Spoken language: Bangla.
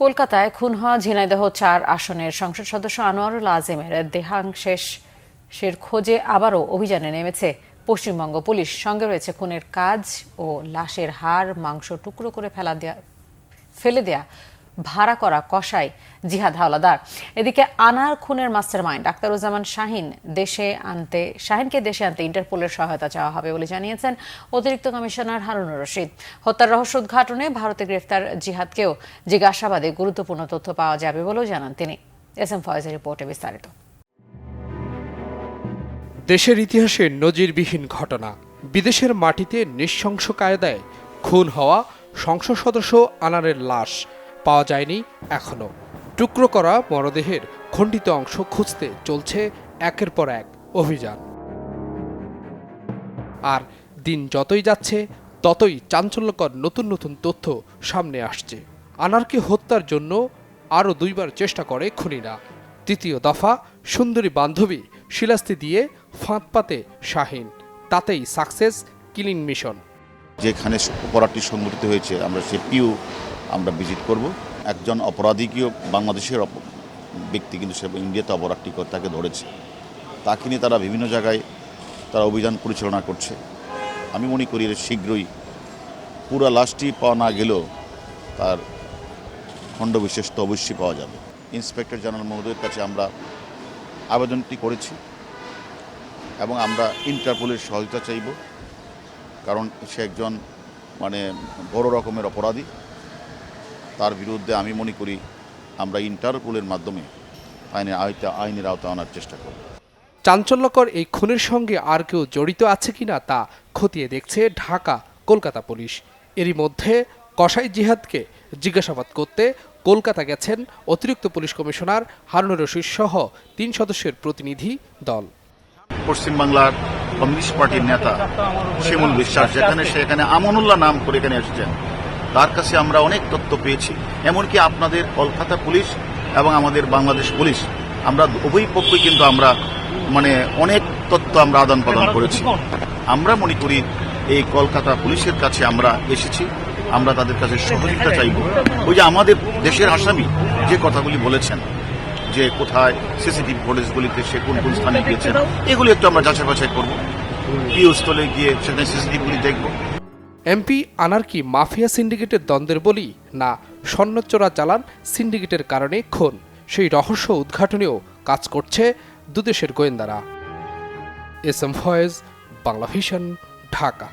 কলকাতায় খুন হওয়া ঝিনাইদহ ৪ আসনের সংসদ সদস্য আনোয়ারুল আজিমের দেহাংশের খোঁজে আবারও অভিযানে নেমেছে পশ্চিমবঙ্গ পুলিশ। সঙ্গে রয়েছে খুনের কাজ ও লাশের হাড় মাংস টুকরো করে ফেলে দেয়া ভাড়া করা কসাই জিহাদ হাওলাদার। এদিকে আনার খুনের মাস্টারমাইন্ড আখতারুজ্জামান শাহিনকে দেশে আনতে ইন্টারপোলের সহায়তা চাওয়া হবে বলে জানিয়েছেন অতিরিক্ত কমিশনার হারুনুর রশিদ। হত্যার রহস্য উদ্ঘাটনে ভারতে গ্রেফতার জিহাদকেও জিজ্ঞাসাবাদে গুরুত্বপূর্ণ তথ্য পাওয়া যাবে বলেও জানান তিনি। এস এম ফয়েজের রিপোর্টে বিস্তারিত। দেশের ইতিহাসে নজিরবিহীন ঘটনা। বিদেশের মাটিতে নৃশংস কায়দায় খুন হওয়া সংসদ সদস্য আনারের লাশ পাওয়া যায়নি এখনো। টুকরো করা মরদেহের খণ্ডিত অংশ খুঁজতে চলছে একের পর এক অভিযান। আর দিন যতই যাচ্ছে ততই চাঞ্চল্যকর নতুন নতুন তথ্য সামনে আসছে। আনারকে হত্যার জন্য আরও 2বার চেষ্টা করে খুনিরা। তৃতীয় দফা সুন্দরী বান্ধবী শিলাস্তি দিয়ে ফাঁদ পাতে শাহিন, তাতেই সাকসেস কিলিং মিশন। যেখানে অপরাধটি সংঘটিত হয়েছে আমরা সেটিও আমরা ভিজিট করব। একজন অপরাধীকেও বাংলাদেশের ব্যক্তি কিন্তু সে ইন্ডিয়াতে অপরাধটি তাকে ধরেছে, তাকে নিয়ে তারা বিভিন্ন জায়গায় তারা অভিযান পরিচালনা করছে। আমি মনে করি শীঘ্রই পুরো লাশটি পাওয়া না গেলেও তার খণ্ডবিশেষ তো অবশ্যই পাওয়া যাবে। ইন্সপেক্টর জেনারেল মহোদয়ের কাছে আমরা আবেদনটি করেছি এবং আমরা ইন্টারপোলের সহায়তা চাইব, কারণ সে একজন বড় রকমের অপরাধী। তার বিরুদ্ধে আমি মনে করি আমরা ইন্টারপোলের মাধ্যমে আইনের আওতায় আনার চেষ্টা করব। চাঞ্চল্যকর এই খুনের সঙ্গে আর কেউ জড়িত আছে কিনা তা খতিয়ে দেখছে ঢাকা কলকাতা পুলিশ। এরই মধ্যে কসাই জিহাদকে জিজ্ঞাসাবাদ করতে কলকাতা গেছেন অতিরিক্ত পুলিশ কমিশনার হারুনুর রশিদ সহ 3 সদস্যের প্রতিনিধি দল। পশ্চিমবাংলার কমিউনিস্ট পার্টির নেতা শিমুল বিশ্বাস সেখানে আমানুল্লাহ নাম করে এখানে এসেছেন, তার কাছে আমরা অনেক তথ্য পেয়েছি। এমনকি আপনাদের কলকাতা পুলিশ এবং আমাদের বাংলাদেশ পুলিশ আমরা উভয় পক্ষই কিন্তু আমরা অনেক তথ্য আমরা আদান প্রদান করেছি। আমরা মনে করি এই কলকাতা পুলিশের কাছে আমরা এসেছি, আমরা তাদের কাছে সহযোগিতা চাইব। ওই যে আমাদের দেশের আসামি যে কথাগুলি বলেছেন যে কোথায় সিসিটিভি ফুটেজগুলিতে সে কোন কোন স্থানে গিয়েছেন, এগুলি একটু আমরা যাচাই বাছাই করবো। স্থলে গিয়ে সেখানে সিসিটিভিগুলি দেখব। এমপি আনার কি মাফিয়া সিন্ডিকেটের দ্বন্দ্বের বলি, না স্বর্ণচোরা চালান সিন্ডিকেটের কারণে খুন, সেই রহস্য উদ্ঘাটনেও কাজ করছে দুদেশের গোয়েন্দারা। S M Foyez, Bangla Vision, Dhaka.